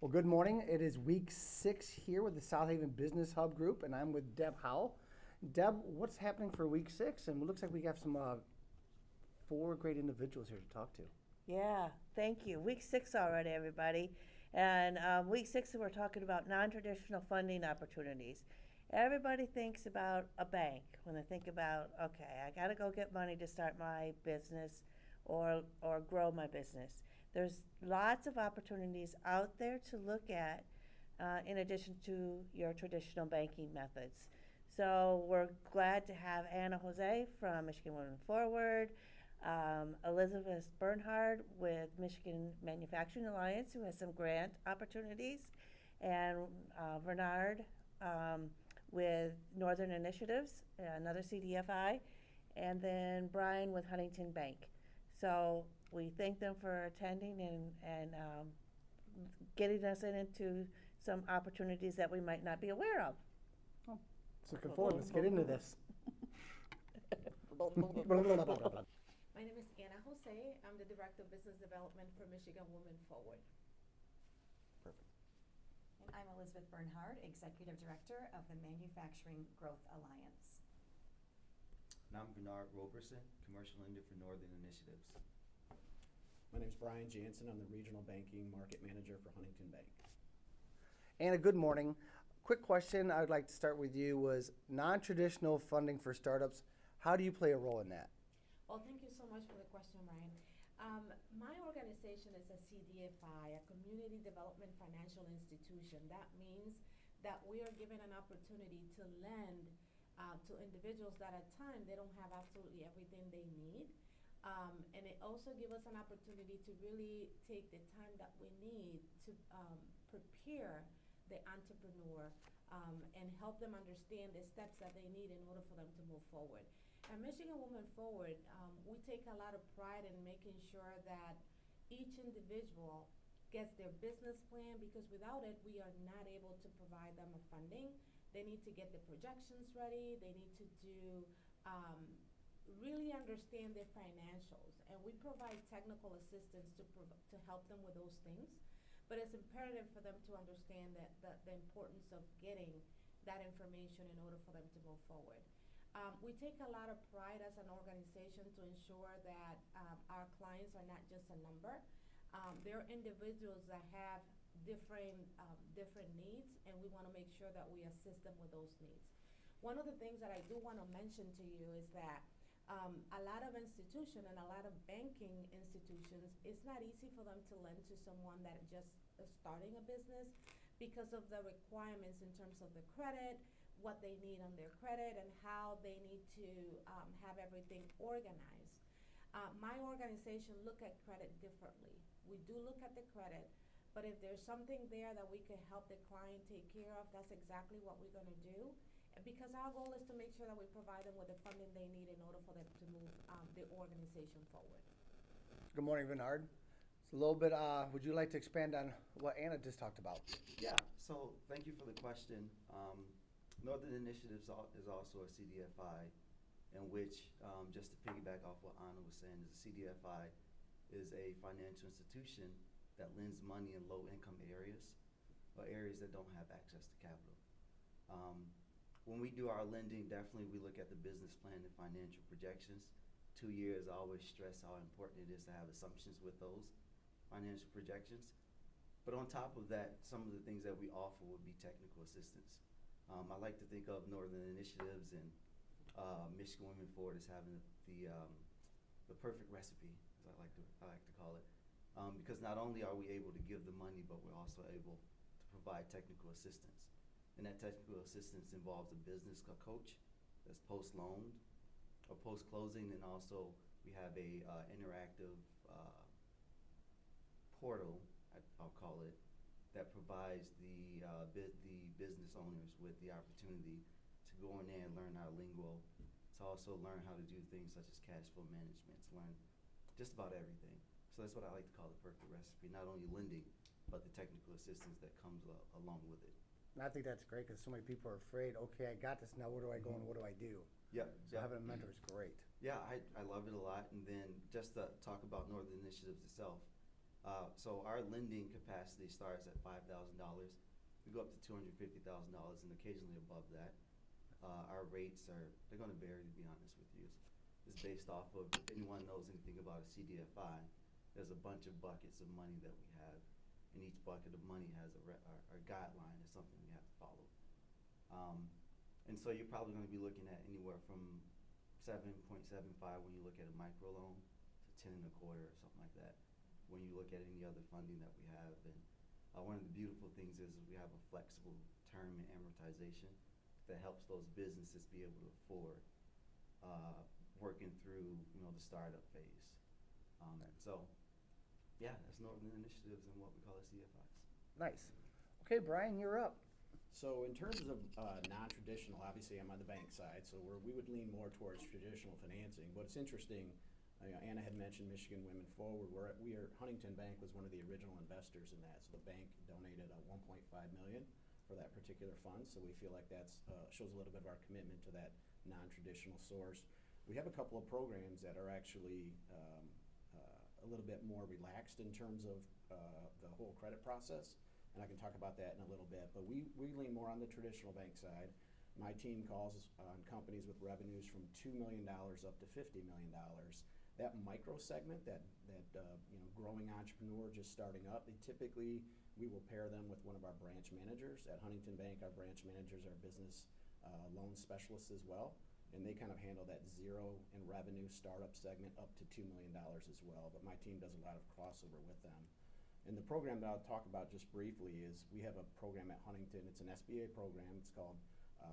Well, good morning. It is week 6 here with the South Haven Business Hub Group, and I'm with Deb Howe. Deb, what's happening for week 6? And it looks like we have some 4 great individuals here to talk to. Yeah, thank you. Week 6 already, everybody. And week 6, we're talking about non-traditional funding opportunities. Everybody thinks about a bank when they think about, okay, I got to go get money to start my business or grow my business. There's lots of opportunities out there to look at in addition to your traditional banking methods. So we're glad to have Anna Jose from Michigan Women Forward, Elizabeth Bernhard with Michigan Manufacturing Alliance, who has some grant opportunities, and Vernard with Northern Initiatives, another CDFI, and then Brian with Huntington Bank. So we thank them for attending and getting us into some opportunities that we might not be aware of. Oh, looking forward. Let's get into this. My name is Anna Jose. I'm the Director of Business Development for Michigan Women Forward. Perfect. And I'm Elizabeth Bernhard, Executive Director of the Manufacturing Growth Alliance. And I'm Bernhard Roberson, Commercial Lender for Northern Initiatives. My name is Brian Janssen. I'm the Regional Banking Market Manager for Huntington Bank. Anna, good morning. Quick question I would like to start with you was non-traditional funding for startups. How do you play a role in that? Well, thank you so much for the question, Ryan. My organization is a CDFI, a Community Development Financial Institution. That means that we are given an opportunity to lend to individuals that at times they don't have absolutely everything they need. And it also gives us an opportunity to really take the time that we need to prepare the entrepreneur and help them understand the steps that they need in order for them to move forward. At Michigan Women Forward, we take a lot of pride in making sure that each individual gets their business plan, because without it, we are not able to provide them a funding. They need to get the projections ready. They need to really understand their financials. And we provide technical assistance to help them with those things. But it's imperative for them to understand that the importance of getting that information in order for them to move forward. We take a lot of pride as an organization to ensure that our clients are not just a number. They're individuals that have different needs, and we want to make sure that we assist them with those needs. One of the things that I do want to mention to you is that a lot of institutions and a lot of banking institutions, it's not easy for them to lend to someone that just is starting a business because of the requirements in terms of the credit, what they need on their credit, and how they need to have everything organized. My organization look at credit differently. We do look at the credit, but if there's something there that we can help the client take care of, that's exactly what we're going to do. Because our goal is to make sure that we provide them with the funding they need in order for them to move the organization forward. Good morning, Bernard. It's a little bit, would you like to expand on what Anna just talked about? Yeah, so thank you for the question. Northern Initiatives is also a CDFI, in which, just to piggyback off what Anna was saying, is a CDFI is a financial institution that lends money in low-income areas or areas that don't have access to capital. When we do our lending, definitely we look at the business plan and financial projections. 2 years, I always stress how important it is to have assumptions with those financial projections. But on top of that, some of the things that we offer would be technical assistance. I like to think of Northern Initiatives and Michigan Women Forward as having the perfect recipe, as I like to call it, because not only are we able to give the money, but we're also able to provide technical assistance. And that technical assistance involves a business coach that's post-loan or post-closing, and also we have a interactive portal, I'll call it, that provides the business owners with the opportunity to go in there and learn our lingo, to also learn how to do things such as cash flow management, to learn just about everything. So that's what I like to call the perfect recipe, not only lending, but the technical assistance that comes along with it. And I think that's great because so many people are afraid, okay, I got this, now where do I go and what do I do? Yep. So having a mentor is great. Yeah, I love it a lot. And then just to talk about Northern Initiatives itself, So our lending capacity starts at $5,000. We go up to $250,000 and occasionally above that. Our rates they're going to vary, to be honest with you. It's based off of, if anyone knows anything about a CDFI, there's a bunch of buckets of money that we have, and each bucket of money has a guideline or something we have to follow. And so you're probably going to be looking at anywhere from 7.75 when you look at a micro loan to 10 and a quarter or something like that when you look at any other funding that we have. And one of the beautiful things is we have a flexible term and amortization that helps those businesses be able to afford working through, the startup phase. So, yeah, that's Northern Initiatives and what we call the CFIs. Nice. Okay, Brian, you're up. So in terms of non-traditional, obviously I'm on the bank side, so we would lean more towards traditional financing. But it's interesting, Anna had mentioned Michigan Women Forward. Huntington Bank was one of the original investors in that. So the bank donated $1.5 million for that particular fund. So we feel like that shows a little bit of our commitment to that non-traditional source. We have a couple of programs that are actually a little bit more relaxed in terms of the whole credit process. And I can talk about that in a little bit, but we lean more on the traditional bank side. My team calls on companies with revenues from $2 million up to $50 million. That micro segment, that growing entrepreneur just starting up, we will pair them with one of our branch managers. At Huntington Bank, our branch managers are business loan specialists as well, and they kind of handle that zero in revenue startup segment up to $2 million as well, but my team does a lot of crossover with them. And the program that I'll talk about just briefly is we have a program at Huntington. It's an SBA program. It's called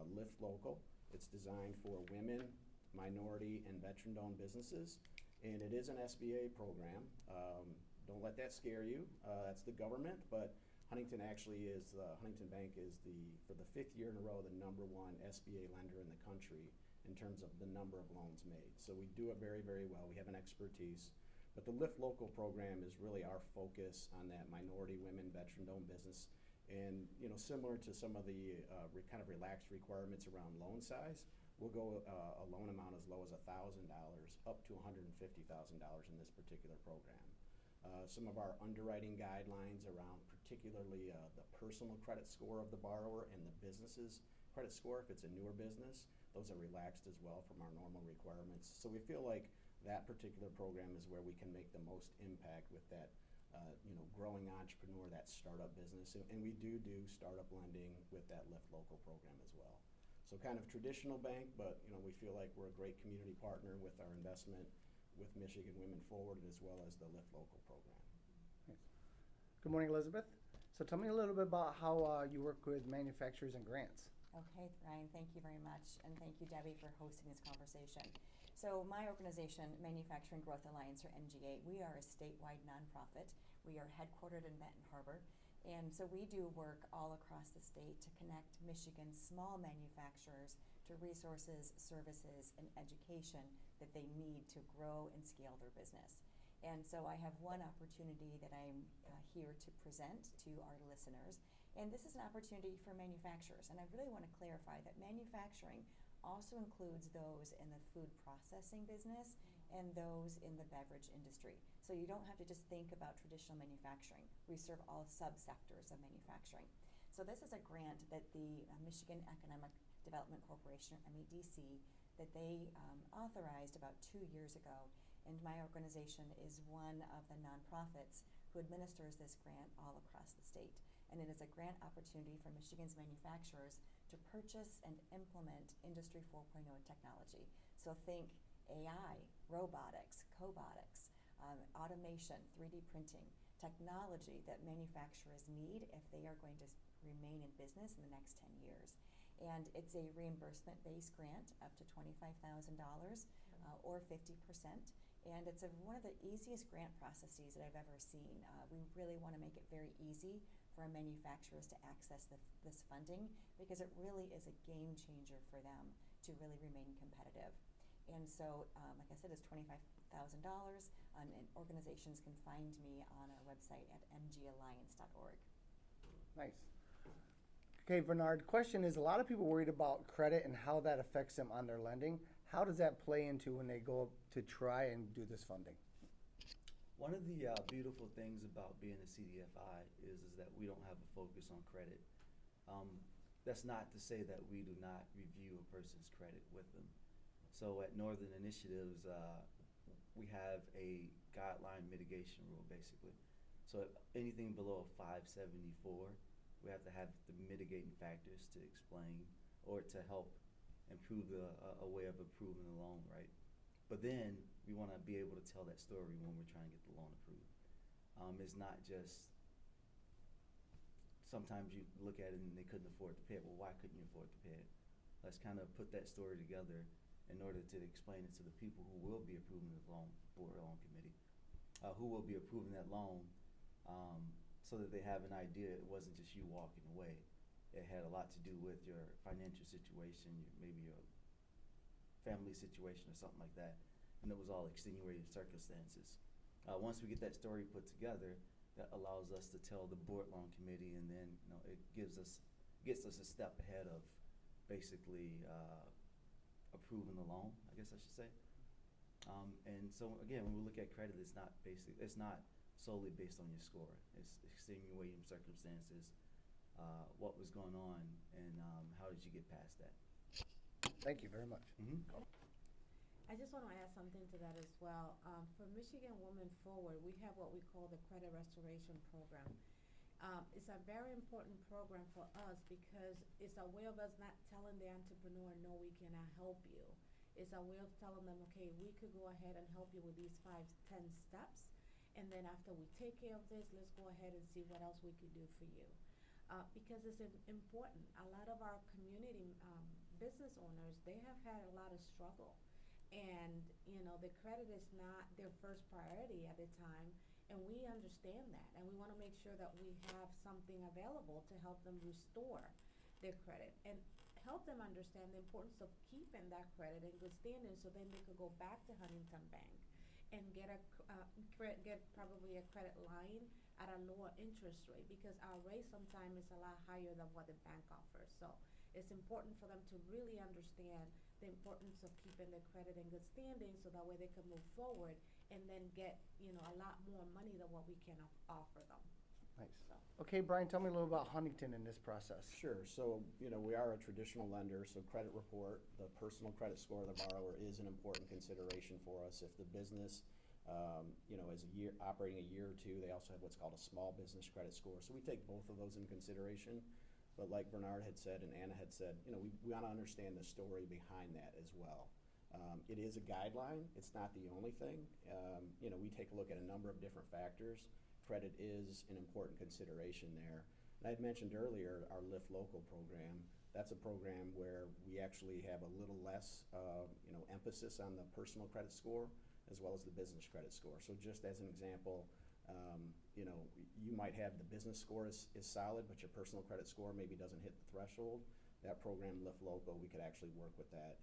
Lift Local. It's designed for women, minority, and veteran-owned businesses. And it is an SBA program. Don't let that scare you. That's the government, but Huntington actually is, Huntington Bank is for the 5th year in a row, the #1 SBA lender in the country in terms of the number of loans made. So we do it very, very well. We have an expertise. But the Lift Local program is really our focus on that minority, women, veteran-owned business. And similar to some of the kind of relaxed requirements around loan size, we'll go a loan amount as low as $1,000 up to $150,000 in this particular program. Some of our underwriting guidelines around particularly the personal credit score of the borrower and the business's credit score, if it's a newer business, those are relaxed as well from our normal requirements. So we feel like that particular program is where we can make the most impact with that, growing entrepreneur, that startup business. And we do startup lending with that Lift Local program as well. So kind of traditional bank, but we feel like we're a great community partner with our investment with Michigan Women Forward as well as the Lift Local program. Thanks. Good morning, Elizabeth. So tell me a little bit about how you work with manufacturers and grants. Okay, Ryan, thank you very much, and thank you, Debbie, for hosting this conversation. So my organization, Manufacturing Growth Alliance, or MGA, we are a statewide nonprofit. We are headquartered in Benton Harbor, and so we do work all across the state to connect Michigan's small manufacturers to resources, services, and education that they need to grow and scale their business. And so I have one opportunity that I'm here to present to our listeners, and this is an opportunity for manufacturers. And I really want to clarify that manufacturing also includes those in the food processing business and those in the beverage industry. So you don't have to just think about traditional manufacturing. We serve all subsectors of manufacturing. So this is a grant that the Michigan Economic Development Corporation, or MEDC, that they authorized about 2 years ago. And my organization is one of the nonprofits who administers this grant all across the state. And it is a grant opportunity for Michigan's manufacturers to purchase and implement Industry 4.0 technology. So think AI, robotics, cobotics, automation, 3D printing, technology that manufacturers need if they are going to remain in business in the next 10 years. And it's a reimbursement-based grant up to $25,000 or 50%. And it's one of the easiest grant processes that I've ever seen. We really want to make it very easy for our manufacturers to access this funding because it really is a game changer for them to really remain competitive. And so, like I said, it's $25,000, and organizations can find me on our website at mgalliance.org. Nice. Okay, Vernard, question is, a lot of people worried about credit and how that affects them on their lending. How does that play into when they go to try and do this funding? One of the beautiful things about being a CDFI is that we don't have a focus on credit. That's not to say that we do not review a person's credit with them. So at Northern Initiatives, we have a guideline mitigation rule, basically. So anything below a 574, we have to have the mitigating factors to explain or to help improve a way of approving the loan, right? But then we want to be able to tell that story when we're trying to get the loan approved. It's not just, sometimes you look at it and they couldn't afford to pay it. Well, why couldn't you afford to pay it? Let's kind of put that story together in order to explain it to the people who will be approving the loan, board loan committee, who will be approving that loan, so that they have an idea it wasn't just you walking away. It had a lot to do with your financial situation, maybe your family situation or something like that, and it was all extenuating circumstances. Once we get that story put together, that allows us to tell the board loan committee, and then it gets us a step ahead of basically approving the loan, I guess I should say. And so again, when we look at credit, it's not solely based on your score. It's extenuating circumstances, what was going on, and how did you get past that? Thank you very much. I just want to add something to that as well. For Michigan Women Forward, we have what we call the Credit Restoration Program. It's a very important program for us because it's a way of us not telling the entrepreneur, no, we cannot help you. It's a way of telling them, okay, we could go ahead and help you with these 5 to 10 steps, and then after we take care of this, let's go ahead and see what else we could do for you. Because it's important. A lot of our community business owners, they have had a lot of struggle. And, the credit is not their first priority at the time, and we understand that. And we want to make sure that we have something available to help them restore their credit and help them understand the importance of keeping that credit in good standing, so then they could go back to Huntington Bank and get probably a credit line at a lower interest rate, because our rate sometimes is a lot higher than what the bank offers. So it's important for them to really understand the importance of keeping their credit in good standing, so that way they can move forward and then get a lot more money than what we can offer them. Nice. So. Okay, Brian, tell me a little about Huntington in this process. Sure. So, we are a traditional lender, so credit report, the personal credit score of the borrower is an important consideration for us. If the business, is operating a year or two, they also have what's called a small business credit score. So we take both of those in consideration. But like Bernhard had said and Anna had said, we want to understand the story behind that as well. It is a guideline. It's not the only thing. We take a look at a number of different factors. Credit is an important consideration there. And I had mentioned earlier our Lift Local program. That's a program where we actually have a little less, emphasis on the personal credit score as well as the business credit score. So just as an example, you might have the business score is solid, but your personal credit score maybe doesn't hit the threshold. That program, Lift Local, we could actually work with that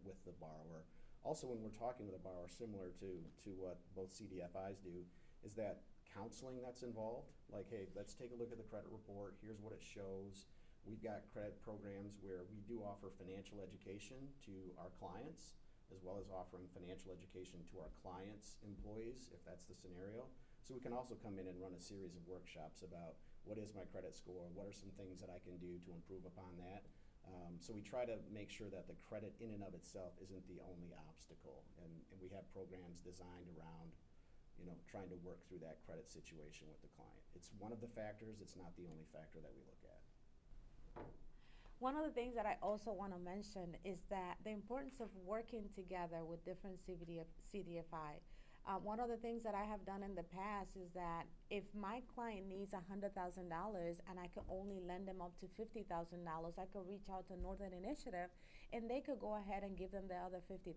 with the borrower. Also, when we're talking with a borrower, similar to what both CDFIs do, is that counseling that's involved. Like, hey, let's take a look at the credit report. Here's what it shows. We've got credit programs where we do offer financial education to our clients, as well as offering financial education to our clients' employees, if that's the scenario. So we can also come in and run a series of workshops about what is my credit score, what are some things that I can do to improve upon that. So we try to make sure that the credit in and of itself isn't the only obstacle, and we have programs designed around trying to work through that credit situation with the client. It's one of the factors, it's not the only factor that we look at. One of the things that I also want to mention is that the importance of working together with different CDFI. One of the things that I have done in the past is that if my client needs $100,000 and I could only lend them up to $50,000, I could reach out to Northern Initiative and they could go ahead and give them the other $50,000.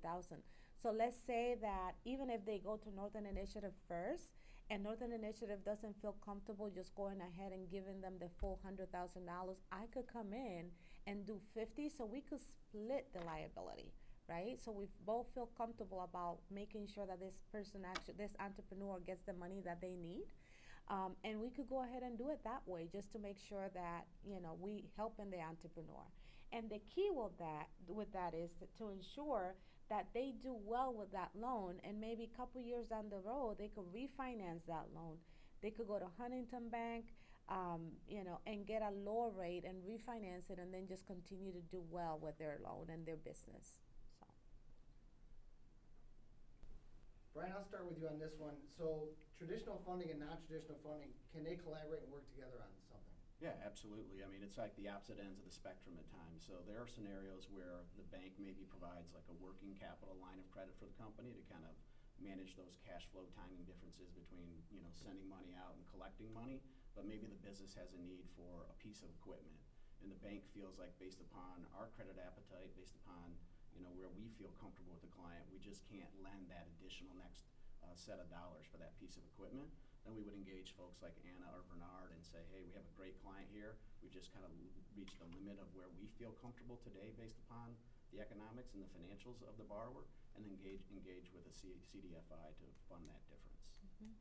So let's say that even if they go to Northern Initiative first and Northern Initiative doesn't feel comfortable just going ahead and giving them the full $100,000, I could come in and do 50, so we could split the liability. Right? So we both feel comfortable about making sure that this entrepreneur gets the money that they need. And we could go ahead and do it that way, just to make sure that, we helping the entrepreneur. And the key with that is to ensure that they do well with that loan, and maybe a couple years down the road, they could refinance that loan. They could go to Huntington Bank, and get a lower rate and refinance it, and then just continue to do well with their loan and their business. So. Brian, I'll start with you on this one. So traditional funding and non-traditional funding, can they collaborate and work together on something? Yeah, absolutely. I mean, it's like the opposite ends of the spectrum at times. So there are scenarios where the bank maybe provides like a working capital line of credit for the company to kind of manage those cash flow timing differences between, sending money out and collecting money, but maybe the business has a need for a piece of equipment. And the bank feels like based upon our credit appetite, based upon, where we feel comfortable with the client, we just can't lend that additional next set of dollars for that piece of equipment. Then we would engage folks like Anna or Vernard and say, hey, we have a great client here. We've just kind of reached the limit of where we feel comfortable today based upon the economics and the financials of the borrower, and engage with a CDFI to fund that difference. Mm-hmm.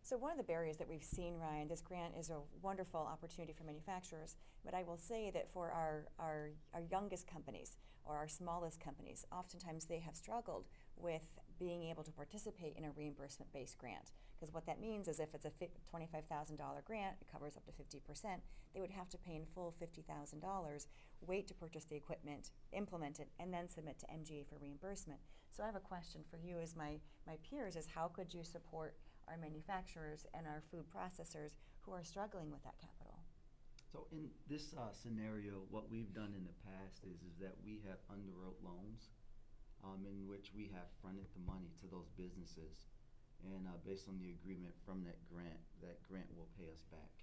So one of the barriers that we've seen, Ryan, this grant is a wonderful opportunity for manufacturers, but I will say that for our youngest companies or our smallest companies, oftentimes they have struggled with being able to participate in a reimbursement-based grant. Because what that means is if it's a $25,000 grant, it covers up to 50%, they would have to pay in full $50,000, wait to purchase the equipment, implement it, and then submit to MGA for reimbursement. So I have a question for you as my peers is how could you support our manufacturers and our food processors who are struggling with that capital? So in this scenario, what we've done in the past is that we have underwrote loans in which we have fronted the money to those businesses. And based on the agreement from that grant will pay us back.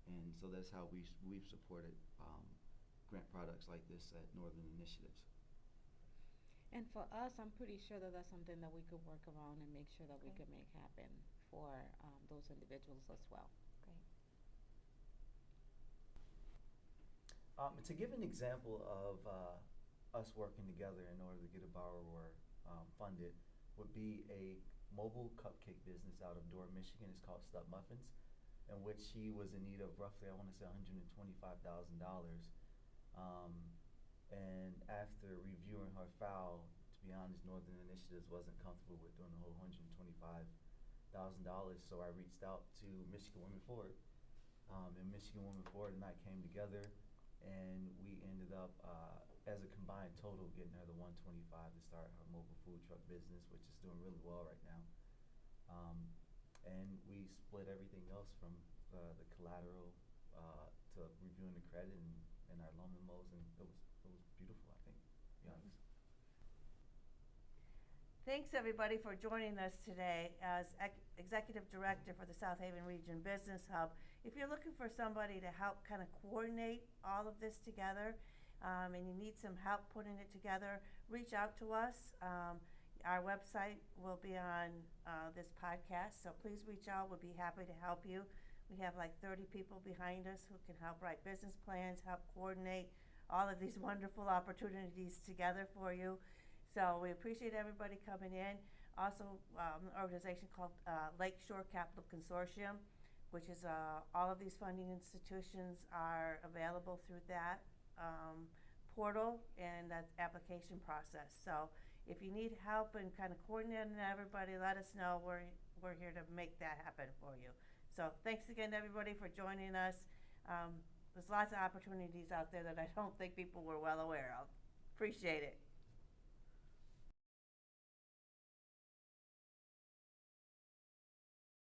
And so that's how we've supported grant products like this at Northern Initiatives. And for us, I'm pretty sure that that's something that we could work around and make sure that we could make happen for those individuals as well. Great. To give an example of us working together in order to get a borrower funded would be a mobile cupcake business out of Door, Michigan. It's called Stub Muffins, in which she was in need of roughly, I want to say, $125,000. And after reviewing her file, to be honest, Northern Initiatives wasn't comfortable with doing the whole $125,000. So I reached out to Michigan Women Forward, and Michigan Women Forward and I came together, and we ended up, as a combined total, getting her the $125 to start her mobile food truck business, which is doing really well right now. And we split everything else from the collateral to reviewing the credit and our loan memos, and it was beautiful, I think, to be honest. Thanks, everybody, for joining us today as Executive Director for the South Haven Region Business Hub. If you're looking for somebody to help kind of coordinate all of this together, and you need some help putting it together, reach out to us. Our website will be on this podcast, so please reach out. We'll be happy to help you. We have like 30 people behind us who can help write business plans, help coordinate all of these wonderful opportunities together for you. So we appreciate everybody coming in. Also, an organization called Lakeshore Capital Consortium, which is all of these funding institutions are available through that portal and that application process. So if you need help in kind of coordinating everybody, let us know. We're here to make that happen for you. So thanks again, everybody, for joining us. There's lots of opportunities out there that I don't think people were well aware of. Appreciate it.